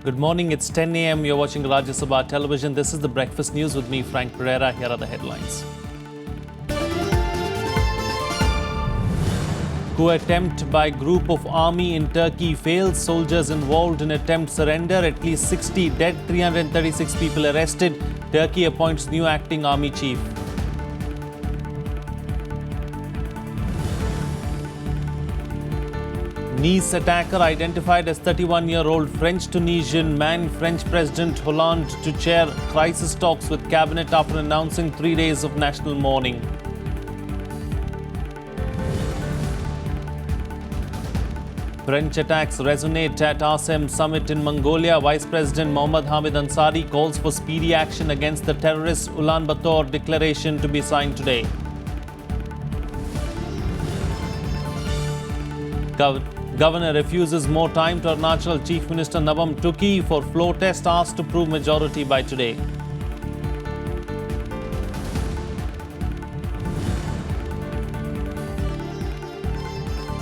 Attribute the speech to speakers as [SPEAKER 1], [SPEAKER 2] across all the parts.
[SPEAKER 1] Good morning, it's 10 a.m. You're watching Rajya Sabha television. This is the breakfast news with me, Frank Pereira. Here are the headlines. Coup attempt by group of army in Turkey fails. Soldiers involved in attempt surrender. At least 60 dead, 336 people arrested. Turkey appoints new acting army chief. Nice attacker identified as 31-year-old French-Tunisian man. French President Hollande to chair crisis talks with cabinet after announcing 3 days of national mourning. French attacks resonate at ASEM summit in Mongolia. Vice President Mohammad Hamid Ansari calls for speedy action against the terrorist Ulaanbaatar declaration to be signed today. Governor refuses more time to Arunachal Chief Minister Nabam Tuki for floor test, asked to prove majority by today.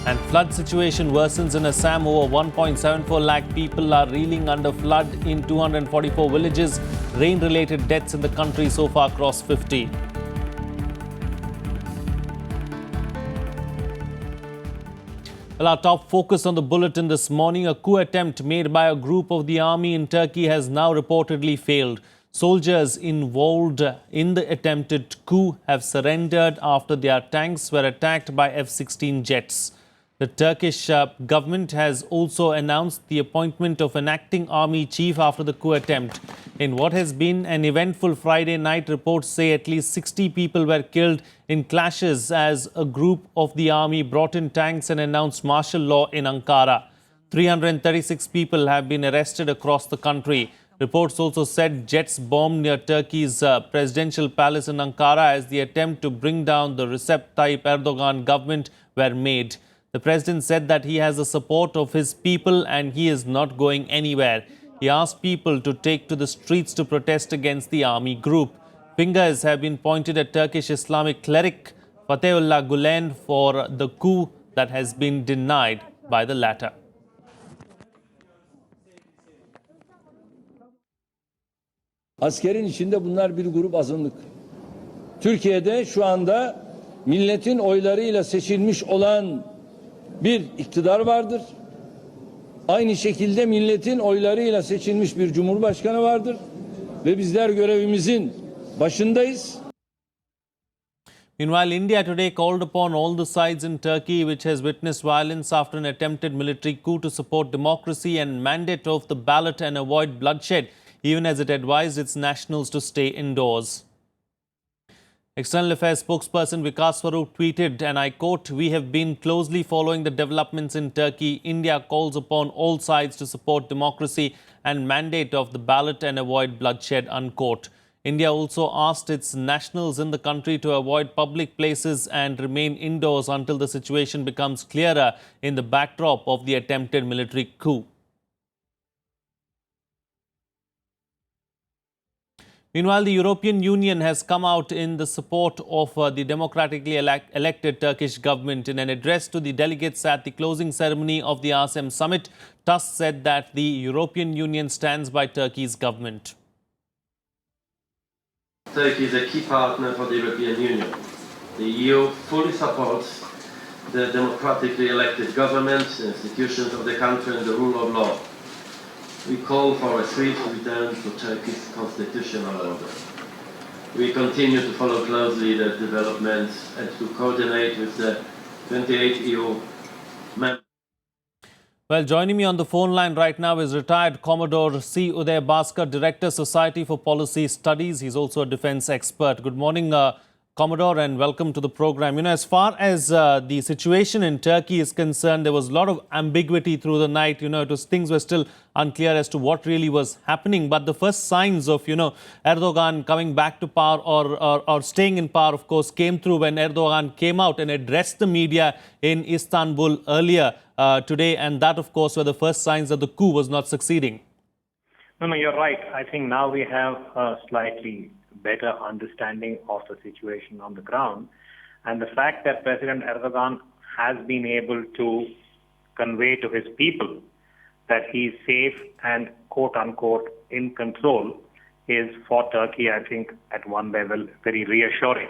[SPEAKER 1] And flood situation worsens in Assam. Over 1.74 lakh people are reeling under flood in 244 villages. Rain-related deaths in the country so far cross 50. Well, our top focus on the bulletin this morning, a coup attempt made by a group of the army in Turkey has now reportedly failed. Soldiers involved in the attempted coup have surrendered after their tanks were attacked by F-16 jets. The Turkish government has also announced the appointment of an acting army chief after the coup attempt. In what has been an eventful Friday night, reports say at least 60 people were killed in clashes as a group of the army brought in tanks and announced martial law in Ankara. 336 people have been arrested across the country. Reports also said jets bombed near Turkey's presidential palace in Ankara as the attempt to bring down the Recep Tayyip Erdogan government were made. The president said that he has the support of his people and he is not going anywhere. He asked people to take to the streets to protest against the army group. Fingers have been pointed at Turkish Islamic cleric Fethullah Gulen for the coup that has been denied by the latter.
[SPEAKER 2] Askerin içinde bunlar bir grup azınlık. Türkiye'de şu anda milletin oylarıyla seçilmiş olan bir iktidar vardır. Aynı şekilde milletin oylarıyla seçilmiş bir cumhurbaşkanı vardır ve bizler görevimizin başındayız.
[SPEAKER 1] Meanwhile, India today called upon all the sides in Turkey which has witnessed violence after an attempted military coup to support democracy and mandate of the ballot and avoid bloodshed, even as it advised its nationals to stay indoors. External Affairs spokesperson Vikas Swarup tweeted, and I quote, "We have been closely following the developments in Turkey. India calls upon all sides to support democracy and mandate of the ballot and avoid bloodshed," unquote. India also asked its nationals in the country to avoid public places and remain indoors until the situation becomes clearer in the backdrop of the attempted military coup. Meanwhile, the European Union has come out in the support of the democratically elected Turkish government. In an address to the delegates at the closing ceremony of the ASEM summit, Tusk said that the European Union stands by Turkey's government.
[SPEAKER 3] Turkey is a key partner for the European Union. The EU fully supports the democratically elected government, institutions of the country and the rule of law. We call for a swift return to Turkey's constitutional order. We continue to follow closely the developments and to coordinate with the 28 EU members.
[SPEAKER 1] Well, joining me on the phone line right now is retired Commodore C. Uday Bhaskar, Director, Society for Policy Studies. He's also a defense expert. Good morning, Commodore, and welcome to the program. You know, as far as the situation in Turkey is concerned, there was a lot of ambiguity through the night. You know, things were still unclear as to what really was happening. But the first signs of, Erdogan coming back to power or staying in power, of course, came through when Erdogan came out and addressed the media in Istanbul earlier today. And that, of course, were the first signs that the coup was not succeeding.
[SPEAKER 4] No, you're right. I think now we have a slightly better understanding of the situation on the ground. And the fact that President Erdogan has been able to convey to his people that he's safe and quote unquote in control is for Turkey, I think, at one level, very reassuring.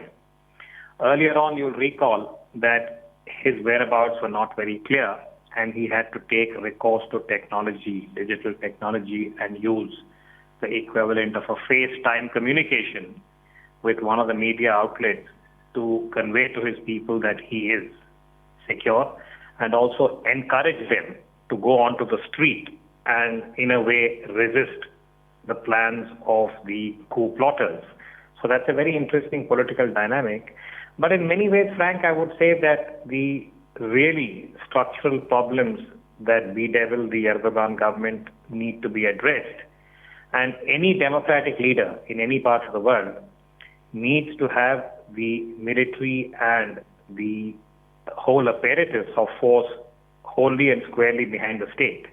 [SPEAKER 4] Earlier on, you'll recall that his whereabouts were not very clear, and he had to take recourse to technology, digital technology, and use the equivalent of a FaceTime communication with one of the media outlets to convey to his people that he is secure, and also encourage them to go onto the street and, in a way, resist the plans of the coup plotters. So that's a very interesting political dynamic. But in many ways, Frank, I would say that the really structural problems that bedevil the Erdogan government need to be addressed. And any democratic leader in any part of the world needs to have the military and the whole apparatus of force wholly and squarely behind the state.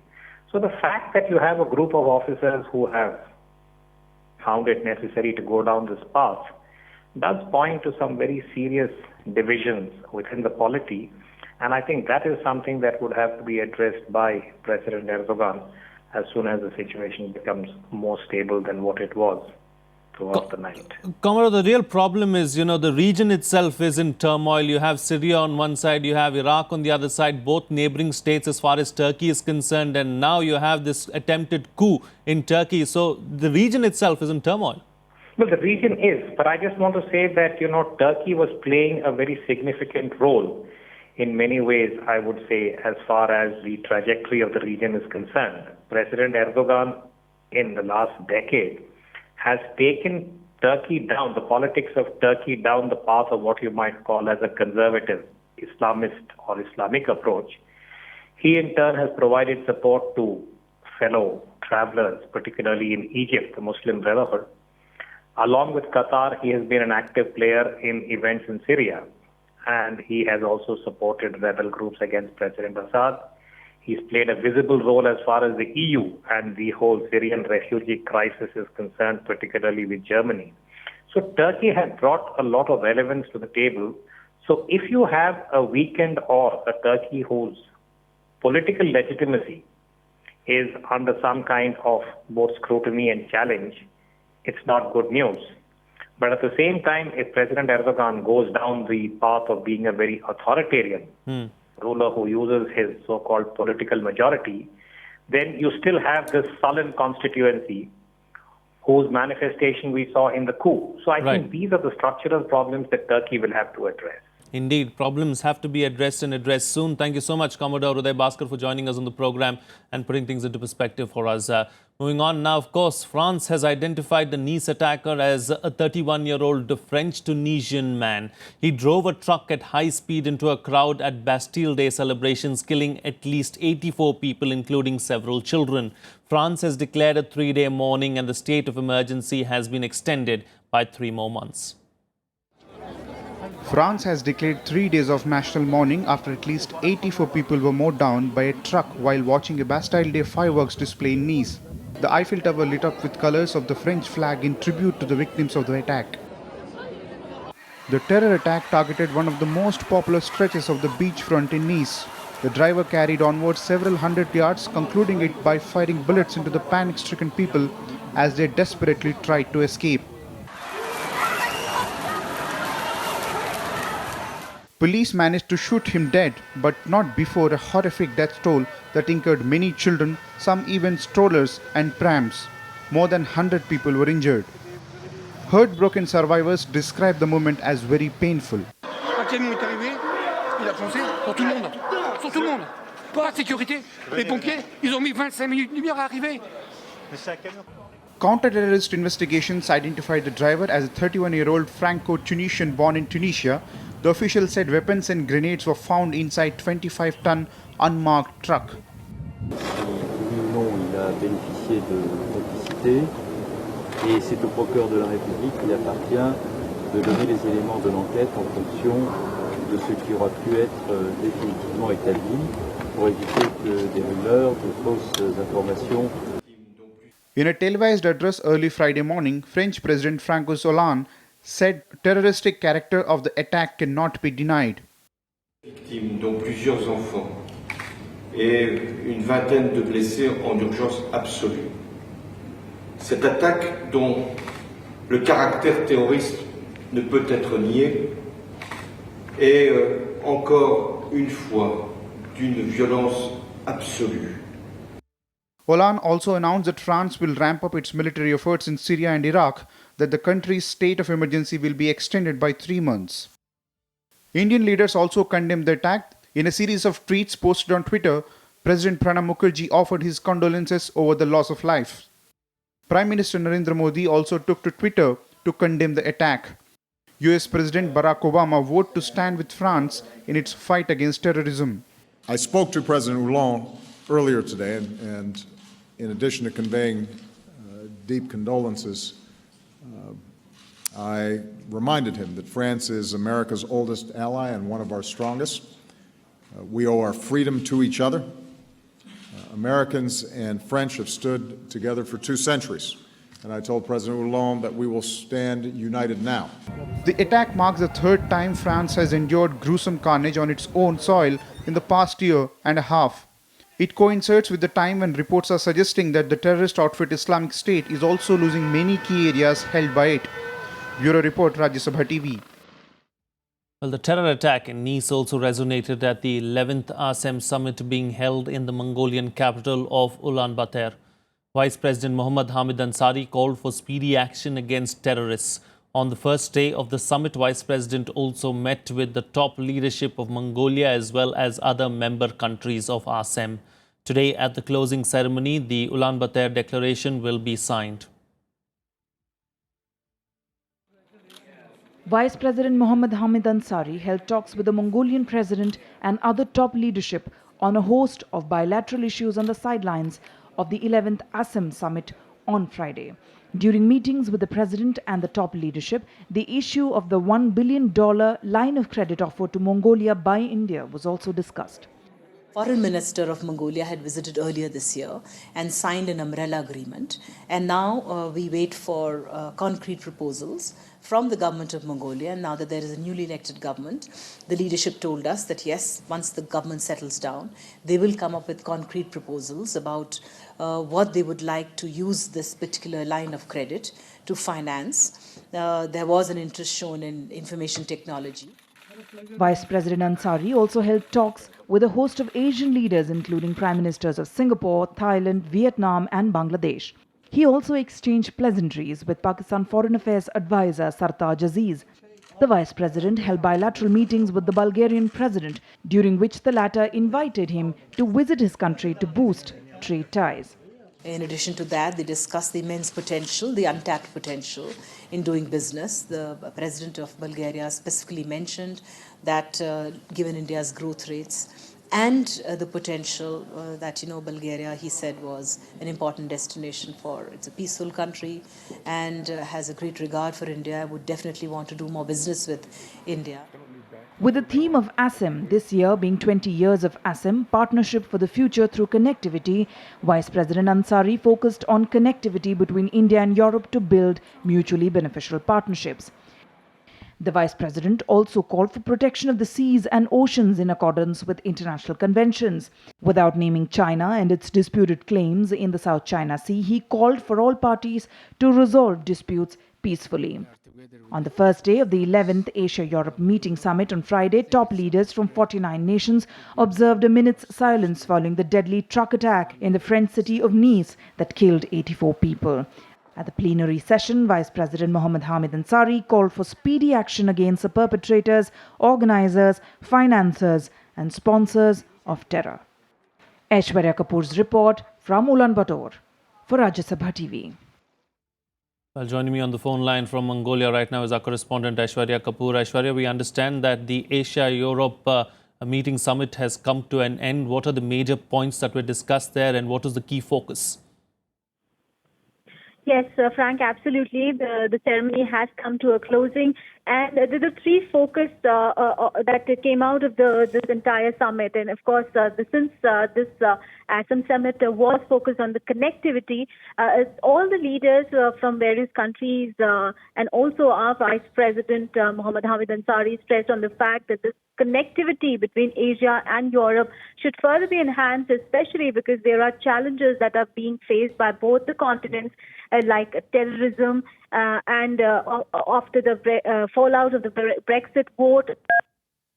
[SPEAKER 4] So the fact that you have a group of officers who have found it necessary to go down this path does point to some very serious divisions within the polity. And I think that is something that would have to be addressed by President Erdogan as soon as the situation becomes more stable than what it was throughout the night.
[SPEAKER 1] Comrade, the real problem is, the region itself is in turmoil. You have Syria on one side, you have Iraq on the other side, both neighboring states as far as Turkey is concerned. And now you have this attempted coup in Turkey. So the region itself is in turmoil.
[SPEAKER 4] Well, the region is, but I just want to say that, Turkey was playing a very significant role in many ways, I would say, as far as the trajectory of the region is concerned. President Erdogan, in the last decade, has taken Turkey down, the politics of Turkey down the path of what you might call as a conservative Islamist or Islamic approach. He in turn has provided support to fellow travelers, particularly in Egypt, the Muslim Brotherhood. Along with Qatar, he has been an active player in events in Syria, and he has also supported rebel groups against President Assad. He's played a visible role as far as the EU and the whole Syrian refugee crisis is concerned, particularly with Germany. So Turkey has brought a lot of relevance to the table. So if you have a weakened or a Turkey whose political legitimacy is under some kind of both scrutiny and challenge, it's not good news. But at the same time, if President Erdogan goes down the path of being a very authoritarian ruler who uses his so-called political majority, then you still have this sullen constituency whose manifestation we saw in the coup. So I think these are the structural problems that Turkey will have to address.
[SPEAKER 1] Indeed, problems have to be addressed and addressed soon. Thank you so much, Commodore Uday Bhaskar, for joining us on the program and putting things into perspective for us. Moving on now, of course, France has identified the Nice attacker as a 31-year-old French-Tunisian man. He drove a truck at high speed into a crowd at Bastille Day celebrations, killing at least 84 people, including several children. France has declared a 3-day mourning, and the state of emergency has been extended by 3 more months.
[SPEAKER 5] France has declared 3 days of national mourning after at least 84 people were mowed down by a truck while watching a Bastille Day fireworks display in Nice. The Eiffel Tower lit up with colors of the French flag in tribute to the victims of the attack. The terror attack targeted one of the most popular stretches of the beachfront in Nice. The driver carried onwards several hundred yards, concluding it by firing bullets into the panic-stricken people as they desperately tried to escape. Police managed to shoot him dead, but not before a horrific death toll that incurred many children, some even strollers and prams. More than 100 people were injured. Heartbroken survivors describe the moment as very painful.
[SPEAKER 6] Un camion est arrivé, il a foncé sur tout le monde. Sur tout le monde. Pas de sécurité. Les pompiers, ils ont mis 25 minutes de lumière à arriver.
[SPEAKER 5] Counter-terrorist investigations identified the driver as a 31-year-old Franco-Tunisian born in Tunisia. The official said weapons and grenades were found inside 25-ton unmarked truck.
[SPEAKER 7] Il a bénéficié de complicité et c'est au procureur de la République qu'il appartient de donner les éléments de l'enquête en fonction de ce qui aura pu être définitivement établi pour éviter que des rumeurs, de fausses informations.
[SPEAKER 5] In a televised address early Friday morning, French President François Hollande said terroristic character of the attack cannot be denied.
[SPEAKER 8] Victimes, dont plusieurs enfants, et une vingtaine de blessés en urgence absolue. Cette attaque, dont le caractère terroriste ne peut être nié, est encore une fois d'une violence absolue.
[SPEAKER 5] Hollande also announced that France will ramp up its military efforts in Syria and Iraq, that the country's state of emergency will be extended by 3 months. Indian leaders also condemned the attack. In a series of tweets posted on Twitter, President Pranab Mukherjee offered his condolences over the loss of life. Prime Minister Narendra Modi also took to Twitter to condemn the attack. US President Barack Obama vowed to stand with France in its fight against terrorism.
[SPEAKER 9] I spoke to President Hollande earlier today, and in addition to conveying deep condolences, I reminded him that France is America's oldest ally and one of our strongest. We owe our freedom to each other. Americans and French have stood together for 2 centuries, and I told President Hollande that we will stand united now.
[SPEAKER 5] The attack marks the 3rd time France has endured gruesome carnage on its own soil in the past year and a half. It coincides with the time when reports are suggesting that the terrorist outfit Islamic State is also losing many key areas held by it. Bureau Report, Rajya Sabha TV.
[SPEAKER 1] Well, the terror attack in Nice also resonated at the 11th ASEM summit being held in the Mongolian capital of Ulaanbaatar. Vice President Mohammad Hamid Ansari called for speedy action against terrorists. On the first day of the summit, Vice President also met with the top leadership of Mongolia as well as other member countries of ASEM. Today, at the closing ceremony, the Ulaanbaatar Declaration will be signed.
[SPEAKER 10] Vice President Mohammad Hamid Ansari held talks with the Mongolian president and other top leadership on a host of bilateral issues on the sidelines of the 11th ASEM summit on Friday. During meetings with the president and the top leadership, the issue of the $1 billion line of credit offered to Mongolia by India was also discussed.
[SPEAKER 11] Foreign Minister of Mongolia had visited earlier this year and signed an umbrella agreement. And now we wait for concrete proposals from the government of Mongolia. Now that there is a newly elected government, the leadership told us that yes, once the government settles down, they will come up with concrete proposals about what they would like to use this particular line of credit to finance. There was an interest shown in information technology.
[SPEAKER 10] Vice President Ansari also held talks with a host of Asian leaders, including Prime Ministers of Singapore, Thailand, Vietnam and Bangladesh. He also exchanged pleasantries with Pakistan Foreign Affairs Advisor Sartaj Aziz. The Vice President held bilateral meetings with the Bulgarian President, during which the latter invited him to visit his country to boost trade ties.
[SPEAKER 11] In addition to that, they discussed the immense potential, the untapped potential in doing business. The President of Bulgaria specifically mentioned that given India's growth rates and the potential that, Bulgaria, he said, was an important destination for. It's a peaceful country and has a great regard for India, would definitely want to do more business with India.
[SPEAKER 10] With the theme of ASEM, this year being 20 years of ASEM, Partnership for the Future Through Connectivity, Vice President Ansari focused on connectivity between India and Europe to build mutually beneficial partnerships. The Vice President also called for protection of the seas and oceans in accordance with international conventions. Without naming China and its disputed claims in the South China Sea, he called for all parties to resolve disputes peacefully. On the first day of the 11th Asia-Europe Meeting Summit on Friday, top leaders from 49 nations observed a minute's silence following the deadly truck attack in the French city of Nice that killed 84 people. At the plenary session, Vice President Mohammad Hamid Ansari called for speedy action against the perpetrators, organizers, financiers and sponsors of terror. Aishwarya Kapoor's report from Ulaanbaatar for Rajya Sabha TV.
[SPEAKER 1] Well, joining me on the phone line from Mongolia right now is our correspondent Aishwarya Kapoor. Aishwarya, we understand that the Asia-Europe meeting summit has come to an end. What are the major points that were discussed there and what is the key focus?
[SPEAKER 12] Yes, Frank, absolutely. The ceremony has come to a closing, and the three focus that came out of this entire summit, and of course, since this ASEM summit was focused on the connectivity, all the leaders from various countries and also our Vice President Mohammad Hamid Ansari stressed on the fact that this connectivity between Asia and Europe should further be enhanced, especially because there are challenges that are being faced by both the continents, like terrorism and after the fallout of the Brexit vote,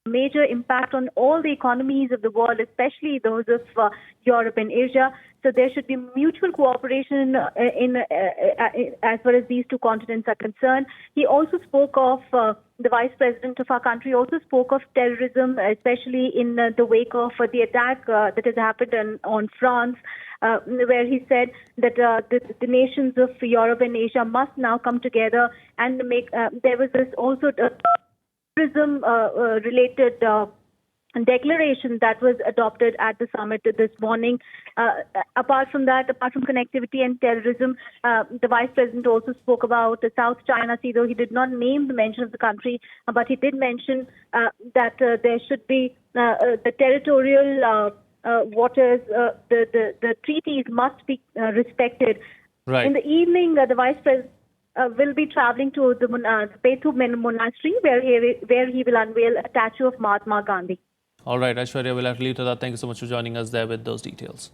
[SPEAKER 12] major impact on all the economies of the world, especially those of Europe and Asia. So there should be mutual cooperation as far as these two continents are concerned. He also spoke of, the Vice President of our country also spoke of terrorism, especially in the wake of the attack that has happened on France, where he said that the nations of Europe and Asia must now come together and make, there was this also terrorism related declaration that was adopted at the summit this morning. Apart from that, apart from connectivity and terrorism, the Vice President also spoke about the South China Sea, though he did not name the mention of the country, but he did mention that there should be the territorial waters, the treaties must be respected.
[SPEAKER 1] Right.
[SPEAKER 12] In the evening, the Vice President will be traveling to the Bethu Monastery, where he will unveil a statue of Mahatma Gandhi.
[SPEAKER 1] All right, Aishwarya, we'll have to leave to that. Thank you so much for joining us there with those details.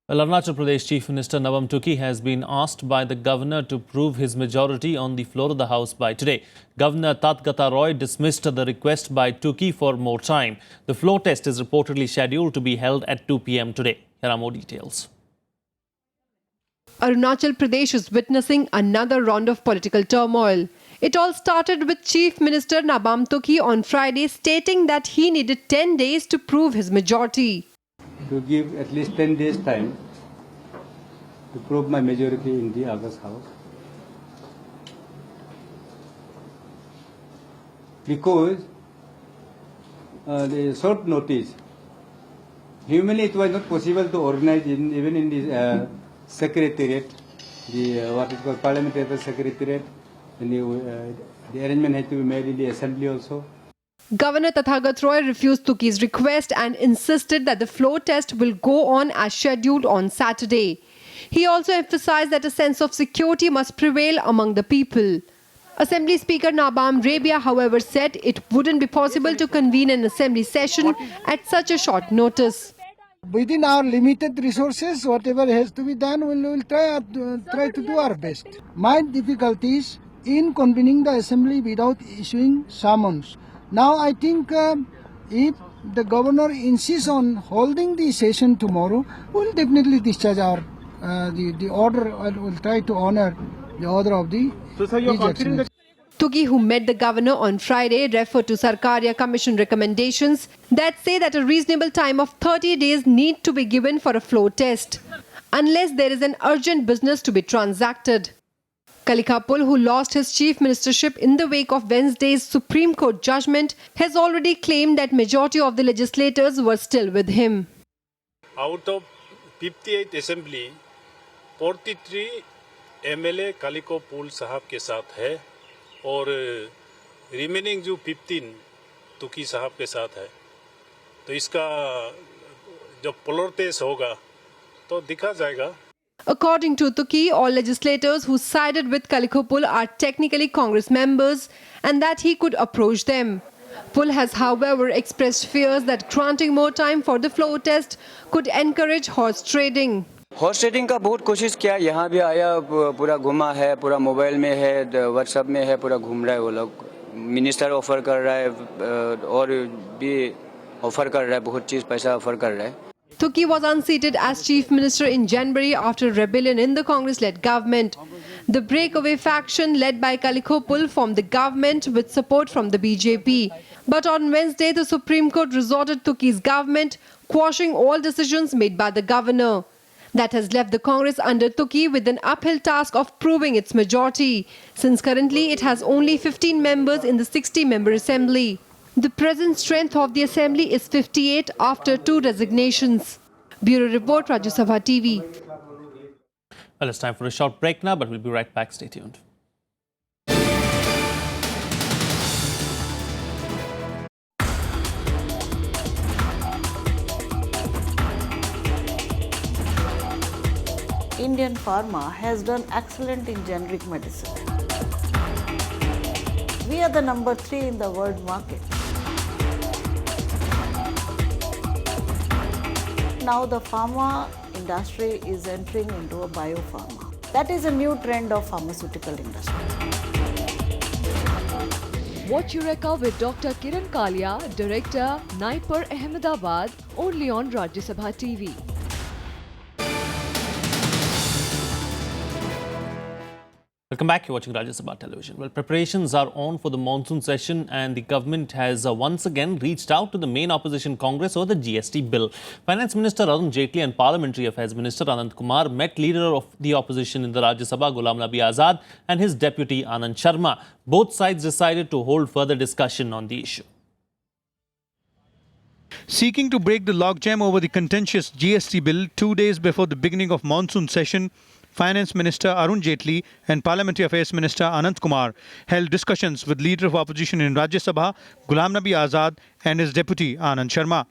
[SPEAKER 1] Well, Arunachal Pradesh Chief Minister Nabam Tuki has been asked by the governor to prove his majority on the floor of the House by today. Governor Tatgata Roy dismissed the request by Tuki for more time. The floor test is reportedly scheduled to be held at 2 p.m. today. Here are more details.
[SPEAKER 13] Arunachal Pradesh is witnessing another round of political turmoil. It all started with Chief Minister Nabam Tuki on Friday stating that he needed 10 days to prove his majority.
[SPEAKER 14] To give at least 10 days time to prove my majority in the August House. Because the short notice, humanly it was not possible to organize even in the secretariat, what is called parliamentary secretariat, and the arrangement had to be made in the assembly also.
[SPEAKER 13] Governor Tathagat Roy refused Tuki's request and insisted that the floor test will go on as scheduled on Saturday. He also emphasized that a sense of security must prevail among the people. Assembly Speaker Nabam Rabia, however, said it wouldn't be possible to convene an assembly session at such a short notice.
[SPEAKER 15] Within our limited resources, whatever has to be done, we'll try to do our best. My difficulties in convening the assembly without issuing summons. Now I think if the governor insists on holding the session tomorrow, we'll definitely discharge our the order. We'll try to honor the order of the Excellency.
[SPEAKER 13] Tuki, who met the governor on Friday, referred to Sarkaria Commission recommendations that say that a reasonable time of 30 days need to be given for a floor test, unless there is an urgent business to be transacted. Kalikapul, who lost his chief ministership in the wake of Wednesday's Supreme Court judgment, has already claimed that majority of the legislators were still with him.
[SPEAKER 16] Out of 58 assembly, 43 MLA Kalikapul साहब के साथ है और remaining जो 15 तुकी साहब के साथ है, तो इसका जब फ्लोर टेस्ट होगा तो दिखा जाएगा.
[SPEAKER 13] According to Tuki, all legislators who sided with Kalikapul are technically Congress members and that he could approach them. Pul has, however, expressed fears that granting more time for the floor test could encourage horse trading.
[SPEAKER 17] Horse trading का बहुत कोशिश किया, यहाँ भी आया, पूरा घुमा है, पूरा मोबाइल में है, व्हाट्सएप में है, पूरा घूम रहा है. वो लोग मिनिस्टर ऑफर कर रहा है और भी ऑफर कर रहा है, बहुत चीज़ पैसा ऑफर कर रहा है.
[SPEAKER 13] Tuki was unseated as chief minister in January after rebellion in the Congress-led government. The breakaway faction led by Kalikapul formed the government with support from the BJP. But on Wednesday, the Supreme Court resorted to Tuki's government, quashing all decisions made by the governor. That has left the Congress under Tuki with an uphill task of proving its majority, since currently it has only 15 members in the 60-member assembly. The present strength of the assembly is 58 after 2 resignations. Bureau Report, Rajya Sabha TV.
[SPEAKER 1] Well, it's time for a short break now, but we'll be right back. Stay tuned.
[SPEAKER 18] Indian pharma has done excellent in generic medicine. We are the number 3 in the world market. Now the pharma industry is entering into a biopharma. That is a new trend of pharmaceutical industry.
[SPEAKER 19] Watch Eureka with Dr. Kiran Kalia, Director, Naipur, Ahmedabad, only on Rajya Sabha TV.
[SPEAKER 1] Welcome back. You're watching Rajya Sabha Television. Well, preparations are on for the monsoon session and the government has once again reached out to the main opposition Congress over the GST bill. Finance Minister Arun Jaitley and Parliamentary Affairs Minister Anant Kumar met leader of the opposition in the Rajya Sabha, Ghulam Nabi Azad, and his deputy Anand Sharma. Both sides decided to hold further discussion on the issue.
[SPEAKER 20] Seeking to break the logjam over the contentious GST bill 2 days before the beginning of monsoon session, Finance Minister Arun Jaitley and Parliamentary Affairs Minister Anant Kumar held discussions with Leader of Opposition in Rajya Sabha, Ghulam Nabi Azad, and his deputy Anand Sharma.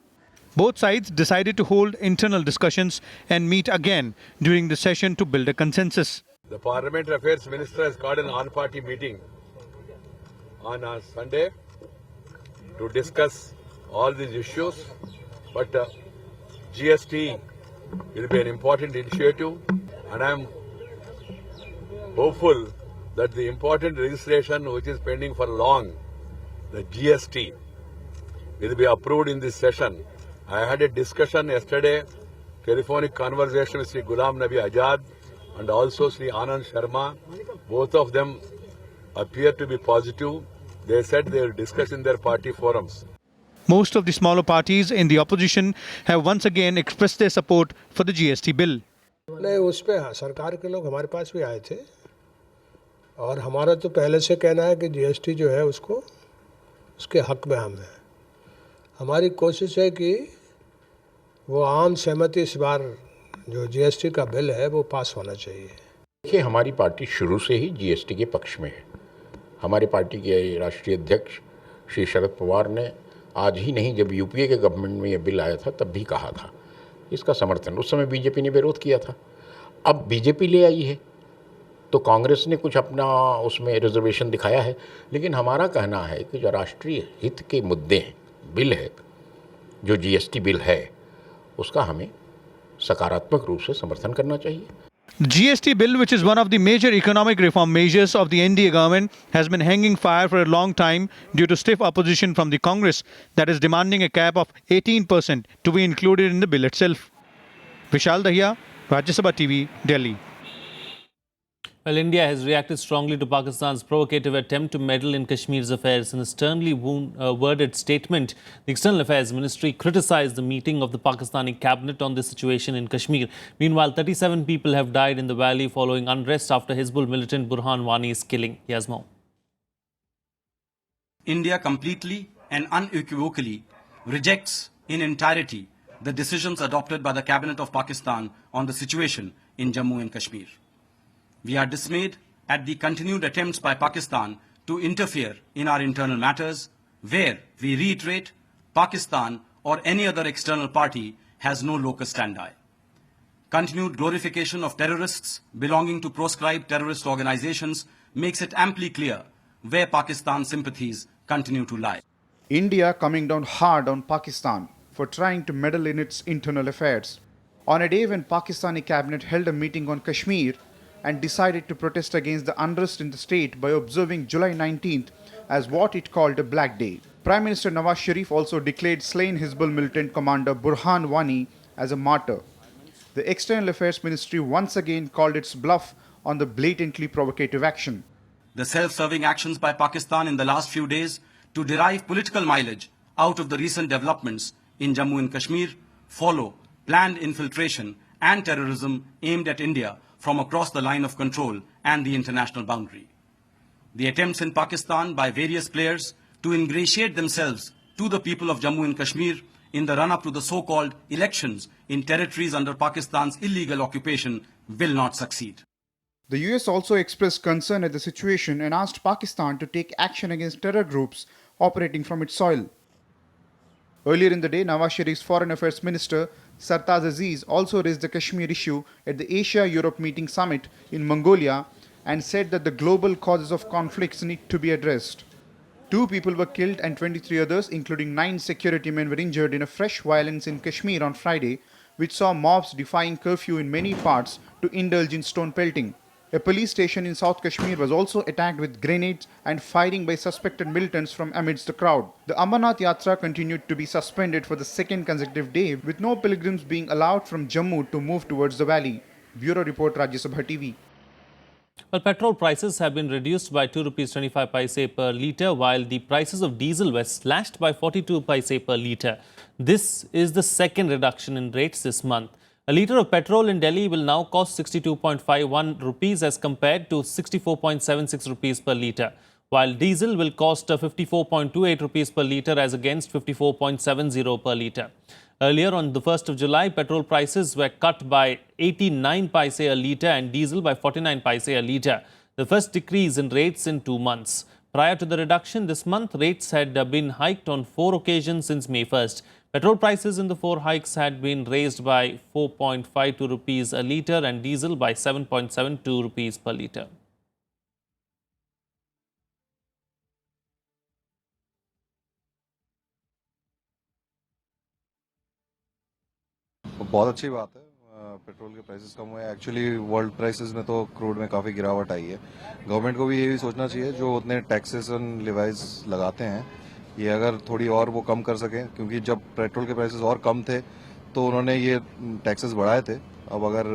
[SPEAKER 20] Both sides decided to hold internal discussions and meet again during the session to build a consensus.
[SPEAKER 21] The Parliamentary Affairs Minister has called an all-party meeting on Sunday to discuss all these issues, but GST will be an important initiative, and I am hopeful that the important legislation which is pending for long, the GST, will be approved in this session. I had a discussion yesterday, telephonic conversation with Sri Ghulam Nabi Azad and also Sri Anand Sharma. Both of them appear to be positive. They said they will discuss in their party forums.
[SPEAKER 20] Most of the smaller parties in the opposition have once again expressed their support for the GST bill.
[SPEAKER 22] नहीं, उस पे हाँ, सरकार के लोग हमारे पास भी आए थे और हमारा तो पहले से कहना है कि जीएसटी जो है उसको उसके हक में हम हैं। हमारी कोशिश है कि वो आम सहमति इस बार जो जीएसटी का बिल है वो पास होना चाहिए।
[SPEAKER 23] देखिए, हमारी पार्टी शुरू से ही जीएसटी के पक्ष में है। हमारी पार्टी के राष्ट्रीय अध्यक्ष श्री शरद पवार ने आज ही नहीं, जब यूपीए के गवर्नमेंट में ये बिल आया था तब भी कहा था इसका समर्थन। उस समय बीजेपी ने विरोध किया था। अब बीजेपी ले आई है तो कांग्रेस ने कुछ अपना उसमें रिजर्वेशन दिखाया है, लेकिन हमारा कहना है कि जो राष्ट्रीय हित के मुद्दे हैं, बिल है, जो जीएसटी बिल है, उसका हमें सकारात्मक रूप से समर्थन करना चाहिए।
[SPEAKER 20] GST bill, which is one of the major economic reform measures of the NDA government, has been hanging fire for a long time due to stiff opposition from the Congress that is demanding a cap of 18% to be included in the bill itself. Vishal Dahiya, Rajya Sabha TV, Delhi.
[SPEAKER 1] Well, India has reacted strongly to Pakistan's provocative attempt to meddle in Kashmir's affairs. In a sternly worded statement, the External Affairs Ministry criticized the meeting of the Pakistani cabinet on this situation in Kashmir. Meanwhile, 37 people have died in the valley following unrest after Hizbul militant Burhan Wani's killing. Here's more.
[SPEAKER 24] India completely and unequivocally rejects in entirety the decisions adopted by the Cabinet of Pakistan on the situation in Jammu and Kashmir. We are dismayed at the continued attempts by Pakistan to interfere in our internal matters, where we reiterate Pakistan or any other external party has no locus standi. Continued glorification of terrorists belonging to proscribed terrorist organizations makes it amply clear where Pakistan's sympathies continue to lie.
[SPEAKER 5] India coming down hard on Pakistan for trying to meddle in its internal affairs. On a day when Pakistani cabinet held a meeting on Kashmir and decided to protest against the unrest in the state by observing July 19th as what it called a black day. Prime Minister Nawaz Sharif also declared slain Hizbul militant commander Burhan Wani as a martyr. The External Affairs Ministry once again called its bluff on the blatantly provocative action.
[SPEAKER 24] The self-serving actions by Pakistan in the last few days to derive political mileage out of the recent developments in Jammu and Kashmir follow planned infiltration and terrorism aimed at India from across the line of control and the international boundary. The attempts in Pakistan by various players to ingratiate themselves to the people of Jammu and Kashmir in the run-up to the so-called elections in territories under Pakistan's illegal occupation will not succeed.
[SPEAKER 5] The US also expressed concern at the situation and asked Pakistan to take action against terror groups operating from its soil. Earlier in the day, Nawaz Sharif's Foreign Affairs Minister Sartaj Aziz also raised the Kashmir issue at the Asia-Europe Meeting Summit in Mongolia and said that the global causes of conflicts need to be addressed. 2 people were killed and 23 others, including 9 security men, were injured in a fresh violence in Kashmir on Friday, which saw mobs defying curfew in many parts to indulge in stone pelting. A police station in South Kashmir was also attacked with grenades and firing by suspected militants from amidst the crowd. The Amarnath Yatra continued to be suspended for the second consecutive day, with no pilgrims being allowed from Jammu to move towards the valley. Bureau Report, Rajya Sabha TV.
[SPEAKER 1] Well, petrol prices have been reduced by 2 rupees 25 paise per litre, while the prices of diesel were slashed by 42 paise per litre. This is the second reduction in rates this month. A litre of petrol in Delhi will now cost 62.51 rupees as compared to 64.76 rupees per litre, while diesel will cost 54.28 rupees per litre as against 54.70 per litre. Earlier on the 1st of July, petrol prices were cut by 89 paise a litre and diesel by 49 paise a litre, the first decrease in rates in 2 months. Prior to the reduction this month, rates had been hiked on 4 occasions since May 1st. Petrol prices in the 4 hikes had been raised by 4.52 rupees a litre and diesel by 7.72 rupees per litre.
[SPEAKER 2] बहुत अच्छी बात है, petrol के prices कम हुए हैं। Actually world prices में तो crude में काफ़ी गिरावट आई है। गवर्नमेंट को भी ये भी सोचना चाहिए, जो उतने टैक्सेस एंड लिवाइज लगाते हैं, ये अगर थोड़ी और वो कम कर सकें, क्योंकि जब पेट्रोल के प्राइसेस और कम थे तो उन्होंने ये टैक्सेस बढ़ाए थे। अब अगर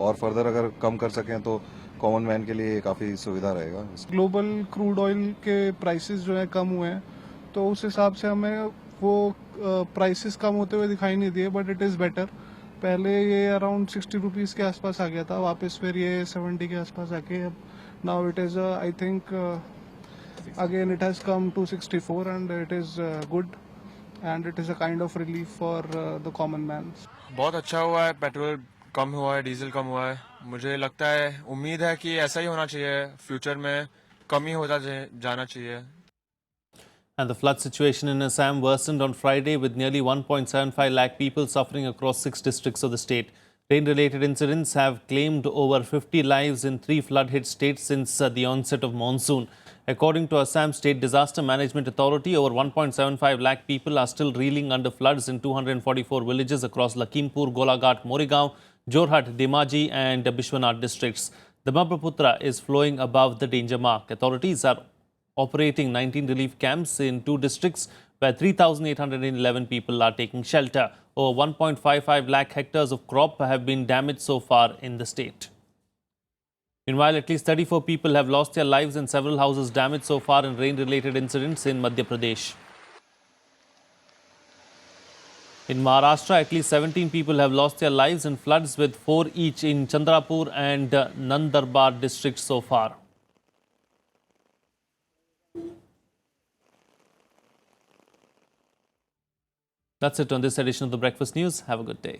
[SPEAKER 2] और फर्दर अगर कम कर सकें तो कॉमन मैन के लिए काफ़ी सुविधा रहेगा।
[SPEAKER 3] ग्लोबल क्रूड ऑयल के प्राइसेस जो है कम हुए हैं, तो उस हिसाब से हमें वो प्राइसेस कम होते हुए दिखाई नहीं दिए, बट इट इज़ बेटर। पहले ये अराउंड 60 रुपीज़ के आसपास आ गया था, वापस फिर ये 70 के आसपास आके अब now it is I think again it has come to 64 and it is good and it is a kind of relief for the common man.
[SPEAKER 4] बहुत अच्छा हुआ है, पेट्रोल कम हुआ है, डीजल कम हुआ है। मुझे लगता है, उम्मीद है कि ऐसा ही होना चाहिए, फ्यूचर में कम ही होता जाना चाहिए।
[SPEAKER 1] And the flood situation in Assam worsened on Friday, with nearly 1.75 lakh people suffering across 6 districts of the state. Rain-related incidents have claimed over 50 lives in 3 flood-hit states since the onset of monsoon. According to Assam State Disaster Management Authority, over 1.75 lakh people are still reeling under floods in 244 villages across Lakhimpur, Golaghat, Morigaon, Jorhat, Dhemaji and Bishwanath districts. The Brahmaputra is flowing above the danger mark. Authorities are operating 19 relief camps in 2 districts where 3,811 people are taking shelter. Over 1.55 lakh hectares of crop have been damaged so far in the state. Meanwhile, at least 34 people have lost their lives and several houses damaged so far in rain-related incidents in Madhya Pradesh. In Maharashtra, at least 17 people have lost their lives in floods, with 4 each in Chandrapur and Nandarbar districts so far. That's it on this edition of the Breakfast News. Have a good day.